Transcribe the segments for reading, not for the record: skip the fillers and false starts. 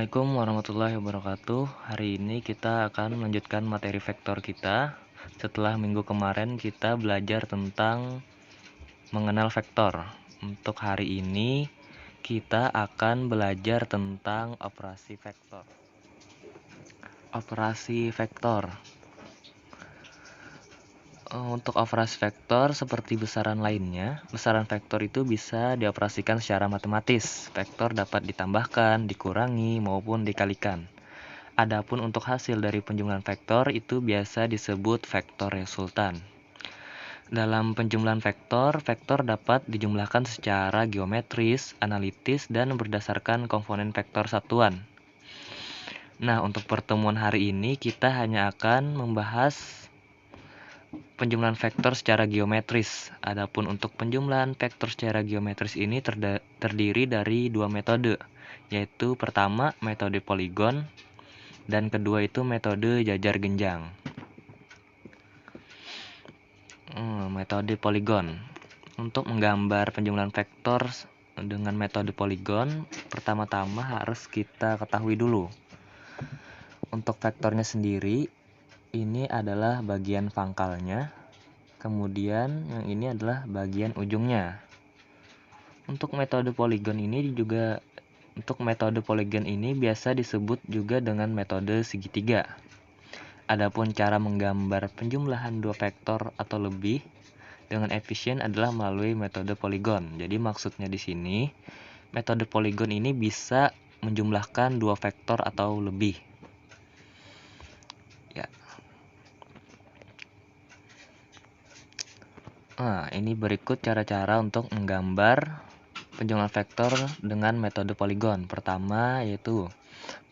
Assalamualaikum warahmatullahi wabarakatuh. Hari ini kita akan melanjutkan materi vektor kita. Setelah minggu kemarin kita belajar tentang mengenal vektor. Untuk hari ini kita akan belajar tentang operasi vektor. Operasi vektor. Untuk operasi vektor seperti besaran lainnya, besaran vektor itu bisa dioperasikan secara matematis. Vektor dapat ditambahkan, dikurangi, maupun dikalikan. Adapun untuk hasil dari penjumlahan vektor itu biasa disebut vektor resultan. Dalam penjumlahan vektor, vektor dapat dijumlahkan secara geometris, analitis, dan berdasarkan komponen vektor satuan. Nah, untuk pertemuan hari ini kita hanya akan membahas penjumlahan vektor secara geometris. Adapun untuk penjumlahan vektor secara geometris ini terdiri dari dua metode, yaitu pertama metode poligon dan kedua itu metode jajar genjang. Metode poligon. Untuk menggambar penjumlahan vektor dengan metode poligon, pertama-tama harus kita ketahui dulu. Untuk vektornya sendiri, ini adalah bagian pangkalnya, kemudian yang ini adalah bagian ujungnya. Untuk metode poligon ini biasa disebut juga dengan metode segitiga. Adapun cara menggambar penjumlahan dua vektor atau lebih dengan efisien adalah melalui metode poligon. Jadi maksudnya di sini, metode poligon ini bisa menjumlahkan dua vektor atau lebih. Ya. Nah, ini berikut cara-cara untuk menggambar penjumlahan vektor dengan metode poligon. Pertama yaitu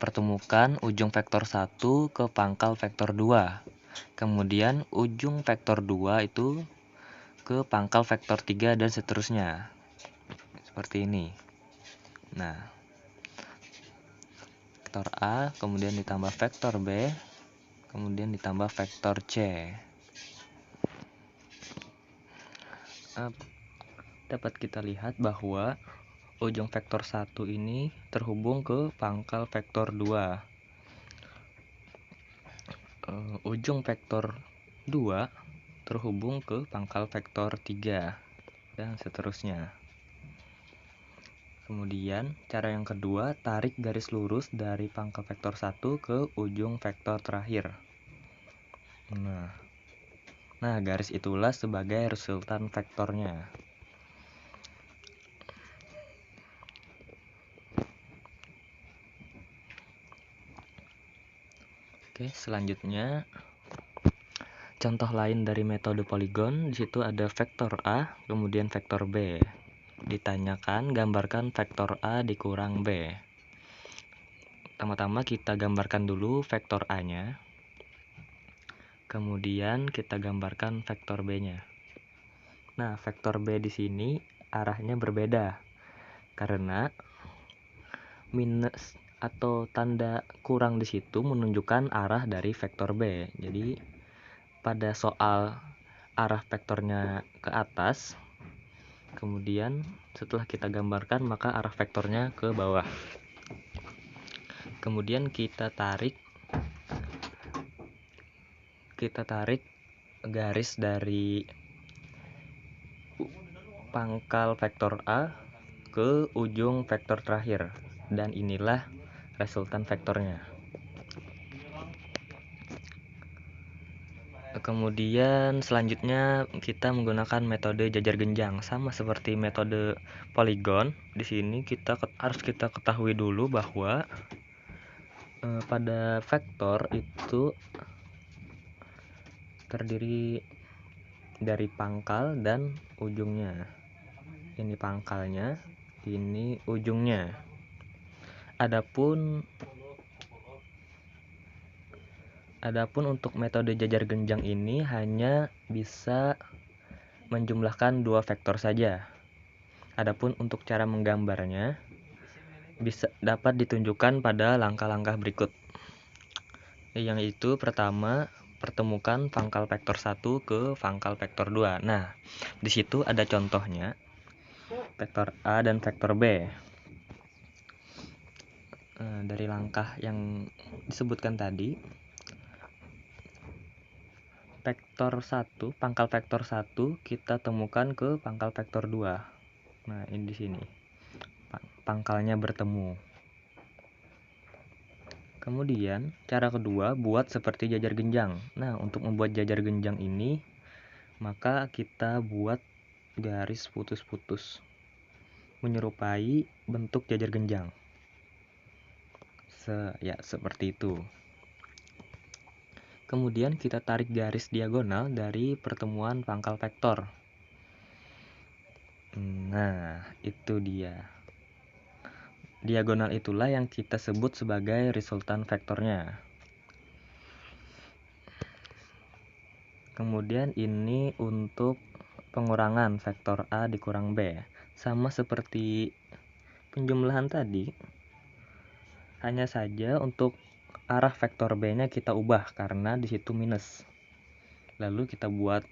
pertemukan ujung vektor 1 ke pangkal vektor 2. Kemudian ujung vektor 2 itu ke pangkal vektor 3 dan seterusnya. Seperti ini. Nah, vektor A kemudian ditambah vektor B, kemudian ditambah vektor C. Dapat kita lihat bahwa ujung vektor 1 ini terhubung ke pangkal vektor 2. Ujung vektor 2 terhubung ke pangkal vektor 3 dan seterusnya. Kemudian cara yang kedua, tarik garis lurus dari pangkal vektor 1 ke ujung vektor terakhir. Nah, garis itulah sebagai resultan vektornya. Oke, selanjutnya contoh lain dari metode poligon. Di situ ada vektor A, kemudian vektor B. Ditanyakan gambarkan vektor A dikurang B. Pertama-tama kita gambarkan dulu vektor A-nya. Kemudian kita gambarkan vektor B-nya. Nah, vektor B di sini arahnya berbeda karena minus atau tanda kurang di situ menunjukkan arah dari vektor B. Jadi pada soal arah vektornya ke atas, kemudian setelah kita gambarkan maka arah vektornya ke bawah. Kemudian kita tarik garis dari pangkal vektor A ke ujung vektor terakhir, dan inilah resultan vektornya. Kemudian selanjutnya kita menggunakan metode jajar genjang, sama seperti metode poligon. Di sini harus kita ketahui dulu bahwa pada vektor itu terdiri dari pangkal dan ujungnya. Ini pangkalnya, ini ujungnya. Adapun untuk metode jajar genjang ini hanya bisa menjumlahkan dua vektor saja. Adapun untuk cara menggambarnya dapat ditunjukkan pada langkah-langkah berikut. Yang itu pertama, pertemukan pangkal vektor 1 ke pangkal vektor 2. Nah, di situ ada contohnya vektor A dan vektor B. dari langkah yang disebutkan tadi, pangkal vektor 1 kita temukan ke pangkal vektor 2. Nah, ini di sini. Pangkalnya bertemu. Kemudian, cara kedua, buat seperti jajar genjang. Nah, untuk membuat jajar genjang ini, maka kita buat garis putus-putus menyerupai bentuk jajar genjang. Seperti itu. Kemudian kita tarik garis diagonal dari pertemuan pangkal vektor. Nah, itu dia. Diagonal itulah yang kita sebut sebagai resultan vektornya. Kemudian ini untuk pengurangan vektor A dikurang B. Sama seperti penjumlahan tadi, hanya saja untuk arah vektor B-nya kita ubah karena di situ minus. Lalu kita buat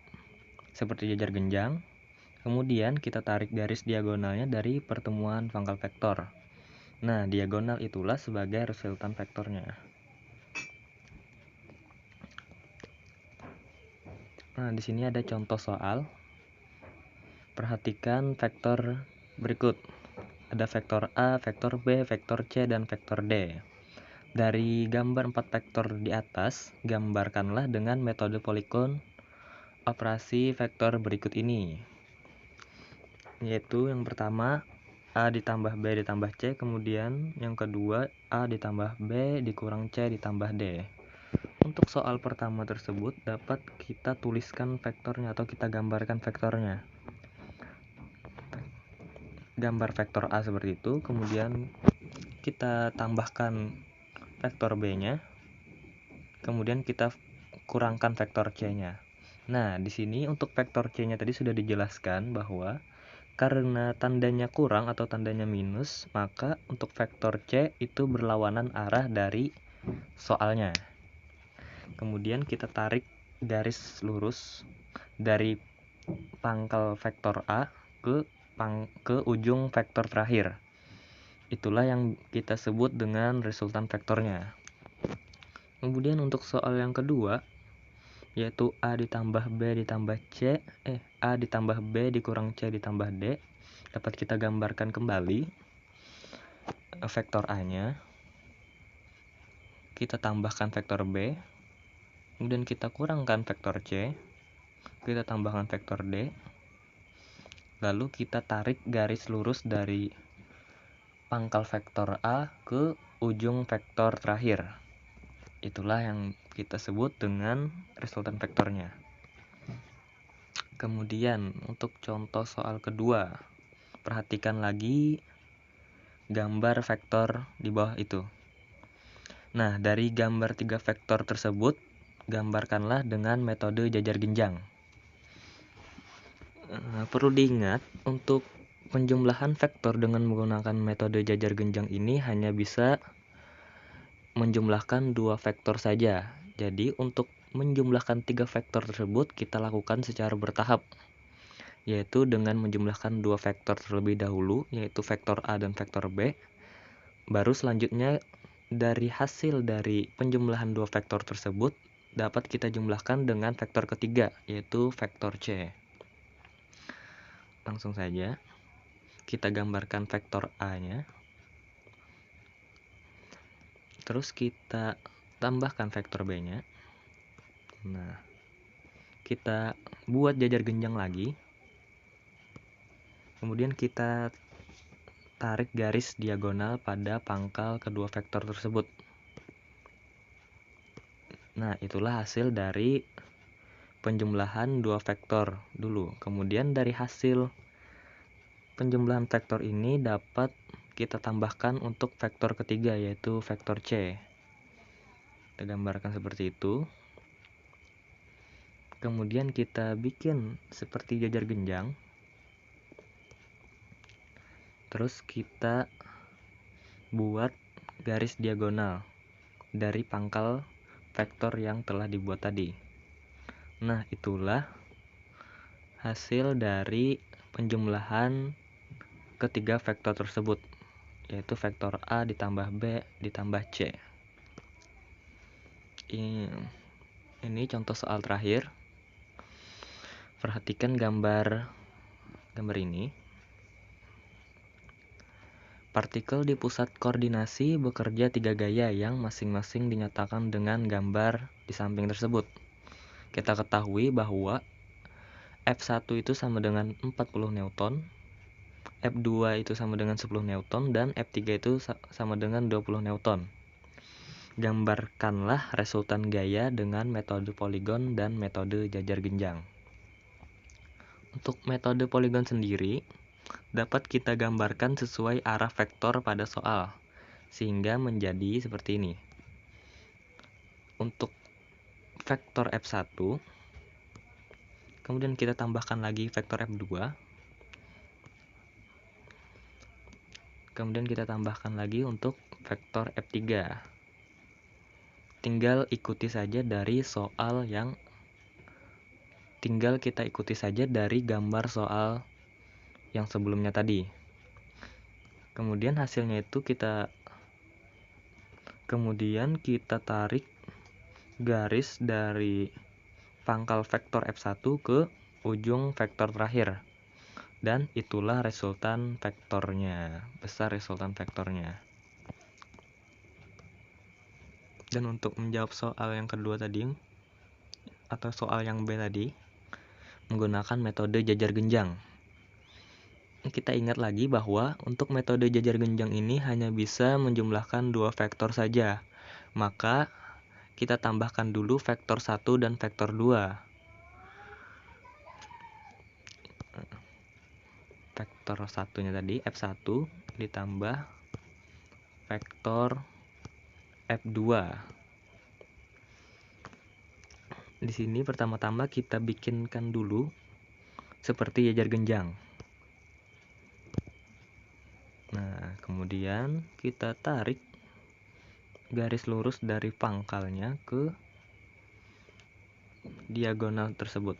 seperti jajar genjang. Kemudian kita tarik garis diagonalnya dari pertemuan pangkal vektor. Nah, diagonal itulah sebagai resultan vektornya. Nah, di sini ada contoh soal. Perhatikan vektor berikut. Ada vektor A, vektor B, vektor C, dan vektor D. Dari gambar 4 vektor di atas, gambarkanlah dengan metode polikon operasi vektor berikut ini. Yaitu yang pertama, A ditambah B ditambah C, kemudian yang kedua, A ditambah B dikurang C ditambah D. Untuk soal pertama tersebut, dapat kita tuliskan vektornya atau kita gambarkan vektornya. Gambar vektor A seperti itu, kemudian kita tambahkan vektor B-nya, kemudian kita kurangkan vektor C-nya. Nah, di sini untuk vektor C-nya tadi sudah dijelaskan bahwa karena tandanya kurang atau tandanya minus, maka untuk vektor C itu berlawanan arah dari soalnya. Kemudian kita tarik garis lurus dari pangkal vektor A ke ujung vektor terakhir. Itulah yang kita sebut dengan resultan vektornya. Kemudian untuk soal yang kedua, yaitu A ditambah B ditambah A ditambah B dikurang C ditambah D, dapat kita gambarkan kembali vektor A-nya. Kita tambahkan vektor B, kemudian kita kurangkan vektor C, kita tambahkan vektor D, lalu kita tarik garis lurus dari pangkal vektor A ke ujung vektor terakhir. Itulah yang kita sebut dengan resultan vektornya. Kemudian untuk contoh soal kedua, perhatikan lagi gambar vektor di bawah itu. Nah, dari gambar 3 vektor tersebut, gambarkanlah dengan metode jajar genjang. Perlu diingat, untuk penjumlahan vektor dengan menggunakan metode jajar genjang ini hanya bisa menjumlahkan 2 vektor saja. Jadi, untuk menjumlahkan 3 vektor tersebut kita lakukan secara bertahap, yaitu dengan menjumlahkan 2 vektor terlebih dahulu, yaitu vektor A dan vektor B. Baru selanjutnya dari hasil dari penjumlahan 2 vektor tersebut dapat kita jumlahkan dengan vektor ketiga, yaitu vektor C. Langsung saja kita gambarkan vektor A-nya. Terus kita tambahkan vektor B-nya. Nah, kita buat jajar genjang lagi. Kemudian kita tarik garis diagonal pada pangkal kedua vektor tersebut. Nah, itulah hasil dari penjumlahan 2 vektor dulu. Kemudian dari hasil penjumlahan vektor ini dapat kita tambahkan untuk vektor ketiga, yaitu vektor C. Kita gambarkan seperti itu. Kemudian kita bikin seperti jajar genjang. Terus kita buat garis diagonal dari pangkal vektor yang telah dibuat tadi. Nah, itulah hasil dari penjumlahan ketiga vektor tersebut, yaitu vektor A ditambah B ditambah C. Ini contoh soal terakhir. Perhatikan gambar ini. Partikel di pusat koordinasi bekerja 3 gaya yang masing-masing dinyatakan dengan gambar di samping tersebut. Kita ketahui bahwa F1 itu sama dengan 40 Newton, F2 itu sama dengan 10 Newton, dan F3 itu sama dengan 20 Newton. Gambarkanlah resultan gaya dengan metode poligon dan metode jajar genjang. Untuk metode poligon sendiri, dapat kita gambarkan sesuai arah vektor pada soal, sehingga menjadi seperti ini. Untuk vektor F1, kemudian kita tambahkan lagi vektor F2, kemudian kita tambahkan lagi untuk vektor F3. Tinggal kita ikuti saja dari gambar soal yang sebelumnya tadi. Kemudian hasilnya itu kita tarik garis dari pangkal vektor F1 ke ujung vektor terakhir. Dan itulah resultan vektornya, besar resultan vektornya. Dan untuk menjawab soal yang kedua tadi, atau soal yang B tadi, menggunakan metode jajar genjang. Kita ingat lagi bahwa untuk metode jajar genjang ini hanya bisa menjumlahkan 2 vektor saja. Maka kita tambahkan dulu vektor 1 dan vektor 2. Vektor 1-nya tadi F1 ditambah vektor F2. Di sini pertama-tama kita bikinkan dulu seperti jajar genjang. Nah, kemudian kita tarik garis lurus dari pangkalnya ke diagonal tersebut.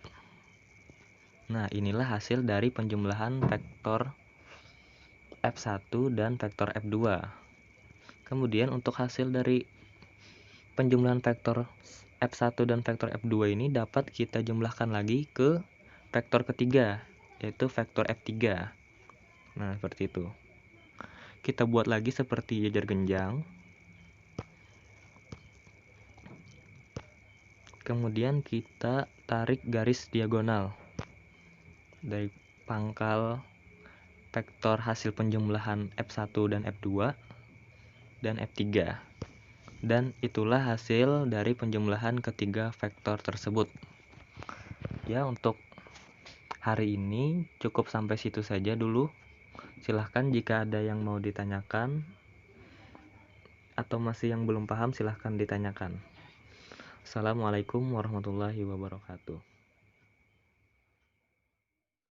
Nah, inilah hasil dari penjumlahan vektor F1 dan vektor F2. Kemudian untuk hasil dari penjumlahan vektor F1 dan vektor F2 ini dapat kita jumlahkan lagi ke vektor ketiga, yaitu vektor F3. Nah, seperti itu. Kita buat lagi seperti jajar genjang. Kemudian kita tarik garis diagonal dari pangkal vektor hasil penjumlahan F1 dan F2 dan F3. Dan itulah hasil dari penjumlahan ketiga vektor tersebut. Ya, untuk hari ini cukup sampai situ saja dulu. Silahkan jika ada yang mau ditanyakan atau masih yang belum paham, silahkan ditanyakan. Assalamualaikum warahmatullahi wabarakatuh.